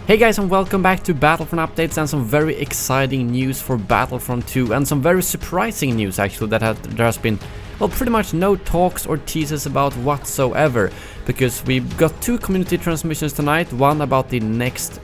Hey guys, and welcome back to Battlefront updates and some very exciting news for Battlefront 2 and some very surprising news actually that there has been, well, pretty much no talks or teases about whatsoever, because we've got two community transmissions tonight, one about the next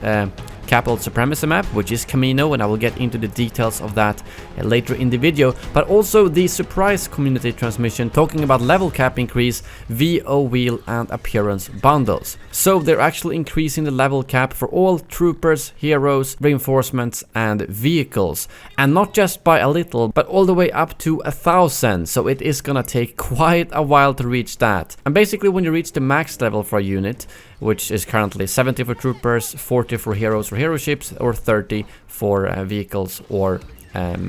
Capital Supremacy map, which is Kamino, and I will get into the details of that later in the video, but also the surprise community transmission talking about level cap increase, VO wheel and appearance bundles. So they're actually increasing the level cap for all troopers, heroes, reinforcements and vehicles, and not just by a little, but all the way up to 1,000, so it is gonna take quite a while to reach that. And basically when you reach the max level for a unit, which is currently 70 for troopers, 40 for heroes or hero ships, or 30 for vehicles or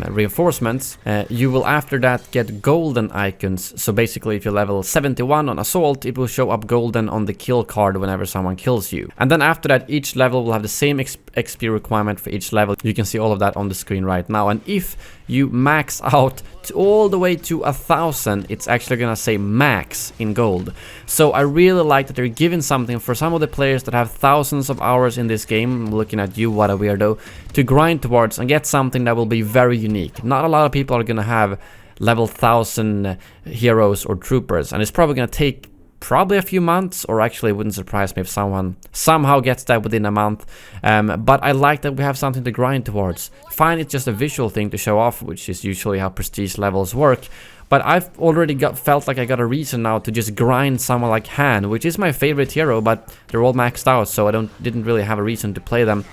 reinforcements, you will after that get golden icons. So basically if you level 71 on assault, it will show up golden on the kill card whenever someone kills you. And then after that, each level will have the same XP requirement for each level. You can see all of that on the screen right now. And if you max out all the way to 1,000, it's actually gonna say max in gold. So I really like that they're giving something for some of the players that have thousands of hours in this game. I'm looking at you, what a weirdo, to grind towards and get something that will be very unique. Not a lot of people are gonna have level 1,000 heroes or troopers, and it's probably gonna take probably a few months, or actually it wouldn't surprise me if someone somehow gets that within a month. But I like that we have something to grind towards. Fine, it's just a visual thing to show off, which is usually how prestige levels work. But I've already felt like I got a reason now to just grind someone like Han, which is my favorite hero, but they're all maxed out, so I didn't really have a reason to play them.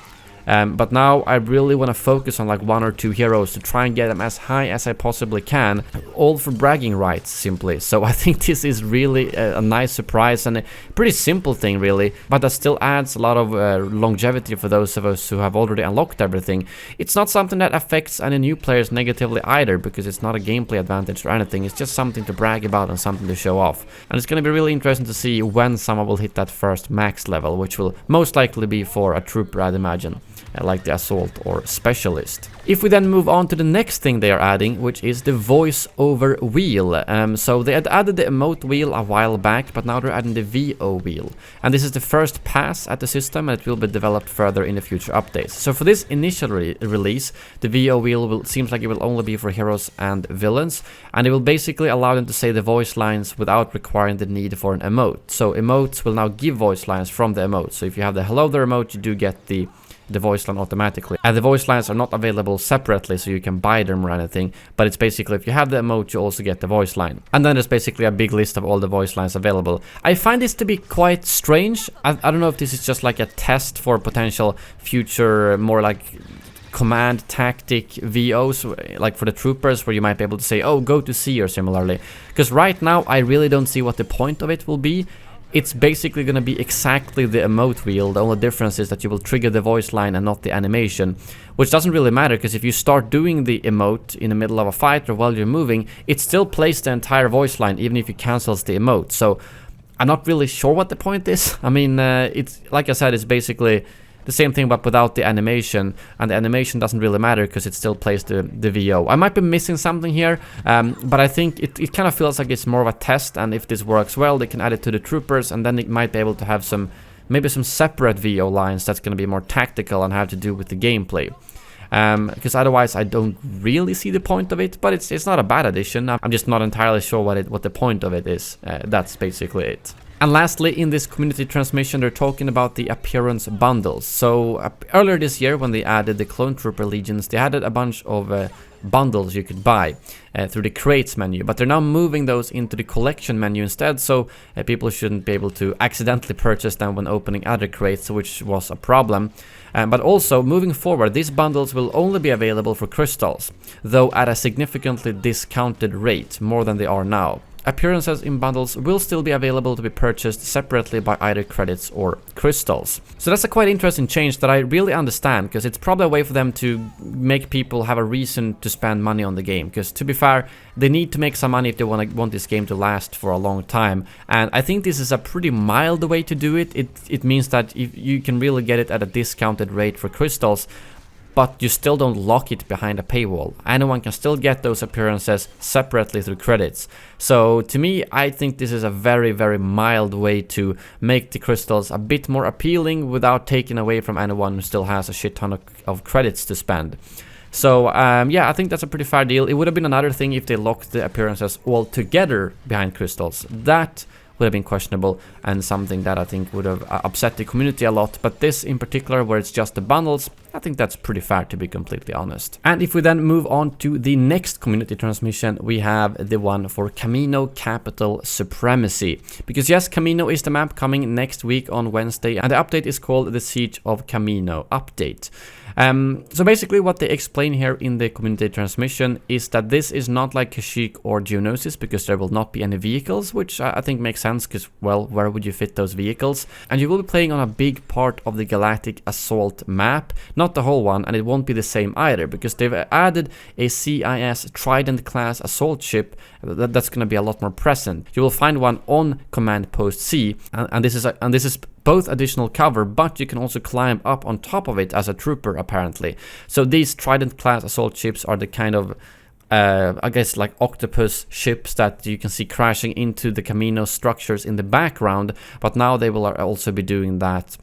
But now I really want to focus on like one or two heroes to try and get them as high as I possibly can, all for bragging rights simply. So I think this is really a nice surprise and a pretty simple thing really, but that still adds a lot of longevity for those of us who have already unlocked everything. It's not something that affects any new players negatively either, because it's not a gameplay advantage or anything. It's just something to brag about and something to show off. And it's going to be really interesting to see when someone will hit that first max level, which will most likely be for a trooper, I'd imagine, like the assault or specialist. If we then move on to the next thing they are adding, which is the voice over wheel. So they had added the emote wheel a while back, but now they're adding the VO wheel. And this is the first pass at the system, and it will be developed further in the future updates. So for this initial release, the VO wheel seems like it will only be for heroes and villains, and it will basically allow them to say the voice lines without requiring the need for an emote. So emotes will now give voice lines from the emote. So if you have the hello there emote, you do get the voice line automatically, and the voice lines are not available separately, so you can buy them or anything, but it's basically if you have the emote you also get the voice line, and then there's basically a big list of all the voice lines available. I find this to be quite strange. I don't know if this is just like a test for potential future more like command tactic VOs, like for the troopers, where you might be able to say, oh, go to C or similarly, because right now I really don't see what the point of it will be. It's basically going to be exactly the emote wheel. The only difference is that you will trigger the voice line and not the animation, which doesn't really matter, because if you start doing the emote in the middle of a fight or while you're moving, it still plays the entire voice line even if you cancels the emote. So I'm not really sure what the point is. I mean, it's like I said, it's basically the same thing but without the animation, and the animation doesn't really matter because it still plays the VO. I might be missing something here, but I think it kind of feels like it's more of a test, and if this works well they can add it to the troopers, and then it might be able to have maybe some separate VO lines that's going to be more tactical and have to do with the gameplay. Because otherwise I don't really see the point of it, but it's not a bad addition. I'm just not entirely sure what the point of it is. That's basically it. And lastly, in this community transmission, they're talking about the appearance bundles. So earlier this year, when they added the Clone Trooper Legions, they added a bunch of bundles you could buy through the crates menu, but they're now moving those into the collection menu instead, so people shouldn't be able to accidentally purchase them when opening other crates, which was a problem. But also, moving forward, these bundles will only be available for crystals, though at a significantly discounted rate, more than they are now. Appearances in bundles will still be available to be purchased separately by either credits or crystals. So that's a quite interesting change that I really understand, because it's probably a way for them to make people have a reason to spend money on the game, because to be fair, they need to make some money if they want this game to last for a long time, and I think this is a pretty mild way to do it. It means that if you can really get it at a discounted rate for crystals, but you still don't lock it behind a paywall. Anyone can still get those appearances separately through credits. So to me, I think this is a very, very mild way to make the crystals a bit more appealing without taking away from anyone who still has a shit ton of credits to spend. So yeah, I think that's a pretty fair deal. It would have been another thing if they locked the appearances all together behind crystals. That would have been questionable and something that I think would have upset the community a lot. But this in particular, where it's just the bundles, I think that's pretty fair, to be completely honest. And if we then move on to the next community transmission, we have the one for Kamino Capital Supremacy. Because yes, Kamino is the map coming next week on Wednesday, and the update is called the Siege of Kamino Update. So basically what they explain here in the community transmission is that this is not like Kashyyyk or Geonosis, because there will not be any vehicles, which I think makes sense, because, well, where would you fit those vehicles? And you will be playing on a big part of the Galactic Assault map, not the whole one, and it won't be the same either, because they've added a CIS Trident class assault ship that's going to be a lot more present. You will find one on Command Post C, and this is both additional cover, but you can also climb up on top of it as a trooper, apparently. So these Trident class assault ships are the kind of I guess like octopus ships that you can see crashing into the Kamino structures in the background, but now they will also be doing that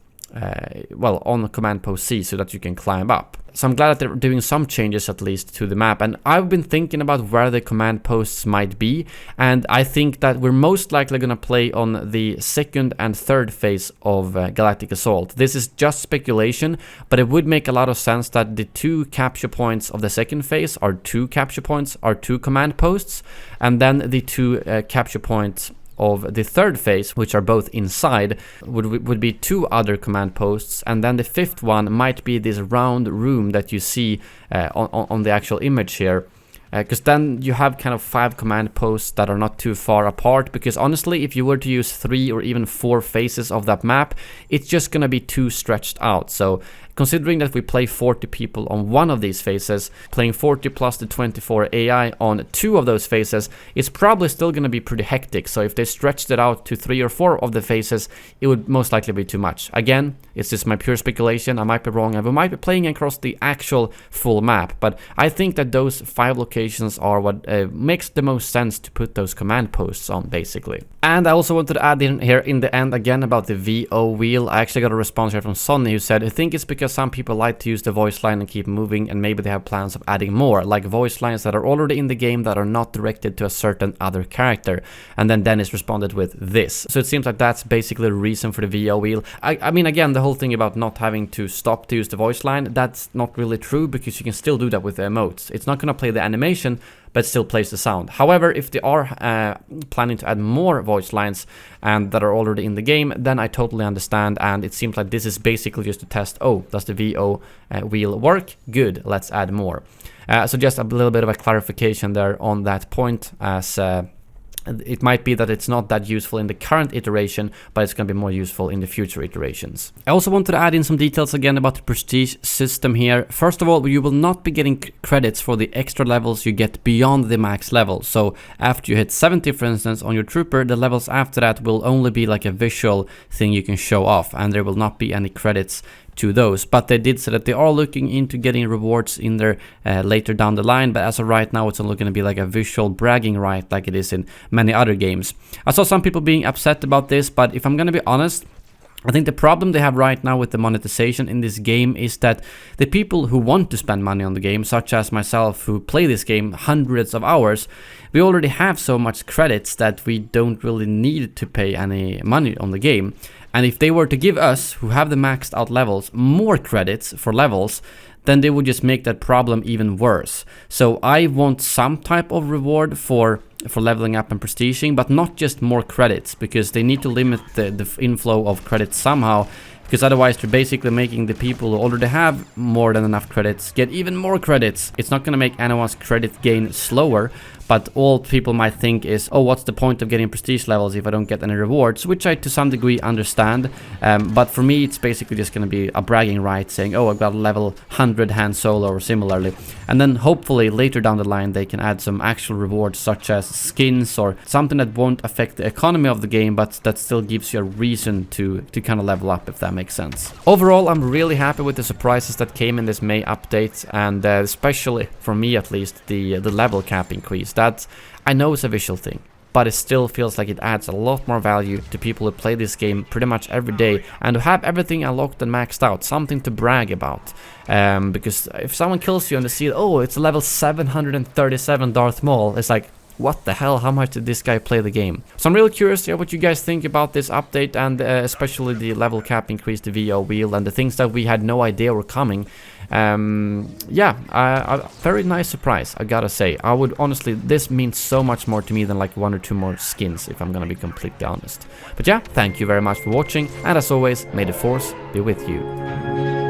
well, on Command Post C, so that you can climb up. So I'm glad that they're doing some changes at least to the map, and I've been thinking about where the command posts might be, and I think that we're most likely gonna play on the second and third phase of Galactic Assault. This is just speculation, but it would make a lot of sense that the 2 capture points of the second phase are 2 capture points, are 2 command posts, and then the 2 capture points of the third phase, which are both inside, would be 2 other command posts, and then the 5th one might be this round room that you see on the actual image here. Because then you have kind of 5 command posts that are not too far apart, because honestly, if you were to use 3 or even 4 phases of that map, it's just gonna be too stretched out. So considering that we play 40 people on one of these phases, playing 40 plus the 24 AI on 2 of those phases, it's probably still gonna be pretty hectic. So if they stretched it out to 3 or 4 of the phases, it would most likely be too much. Again, it's just my pure speculation, I might be wrong, and we might be playing across the actual full map, but I think that those 5 locations are what makes the most sense to put those command posts on, basically. And I also wanted to add in here in the end again about the VO wheel. I actually got a response here from Sonny, who said, I think it's because some people like to use the voice line and keep moving, and maybe they have plans of adding more, like voice lines that are already in the game that are not directed to a certain other character. And then Dennis responded with this. So it seems like that's basically the reason for the VO wheel. I mean, again, the whole thing about not having to stop to use the voice line, that's not really true, because you can still do that with the emotes. It's not going to play the animation, but still plays the sound. However, if they are planning to add more voice lines and that are already in the game, then I totally understand, and it seems like this is basically just to test, oh, does the VO wheel work? Good, let's add more. So just a little bit of a clarification there on that point, as it might be that it's not that useful in the current iteration, but it's going to be more useful in the future iterations. I also wanted to add in some details again about the prestige system here. First of all, you will not be getting credits for the extra levels you get beyond the max level. So after you hit 70, for instance, on your trooper, the levels after that will only be like a visual thing you can show off, and there will not be any credits to those. But they did say that they are looking into getting rewards in there later down the line, but as of right now, it's only going to be like a visual bragging right, like it is in many other games. I saw some people being upset about this, but if I'm going to be honest, I think the problem they have right now with the monetization in this game is that the people who want to spend money on the game, such as myself who play this game hundreds of hours, we already have so much credits that we don't really need to pay any money on the game. And if they were to give us, who have the maxed out levels, more credits for levels, then they would just make that problem even worse. So I want some type of reward for leveling up and prestiging, but not just more credits, because they need to limit the inflow of credits somehow, because otherwise they're basically making the people who already have more than enough credits get even more credits. It's not going to make anyone's credit gain slower, but all people might think is, oh, what's the point of getting prestige levels if I don't get any rewards, which I to some degree understand, but for me it's basically just going to be a bragging right, saying, oh, I've got level 100 Han Solo or similarly, and then hopefully later down the line they can add some actual rewards such as skins or something that won't affect the economy of the game, but that still gives you a reason to kind of level up, if that makes sense. Overall, I'm really happy with the surprises that came in this May update, and especially for me at least, the level cap increase. That I know is a visual thing, but it still feels like it adds a lot more value to people who play this game pretty much every day, and to have everything unlocked and maxed out, something to brag about. Because if someone kills you and they see, oh, it's level 737 Darth Maul, it's like, what the hell, how much did this guy play the game? So I'm really curious to hear what you guys think about this update, and especially the level cap increase, the VO wheel, and the things that we had no idea were coming. Yeah, a very nice surprise, I gotta say. I would honestly, this means so much more to me than like 1 or 2 more skins, if I'm gonna be completely honest. But yeah, thank you very much for watching, and as always, may the force be with you.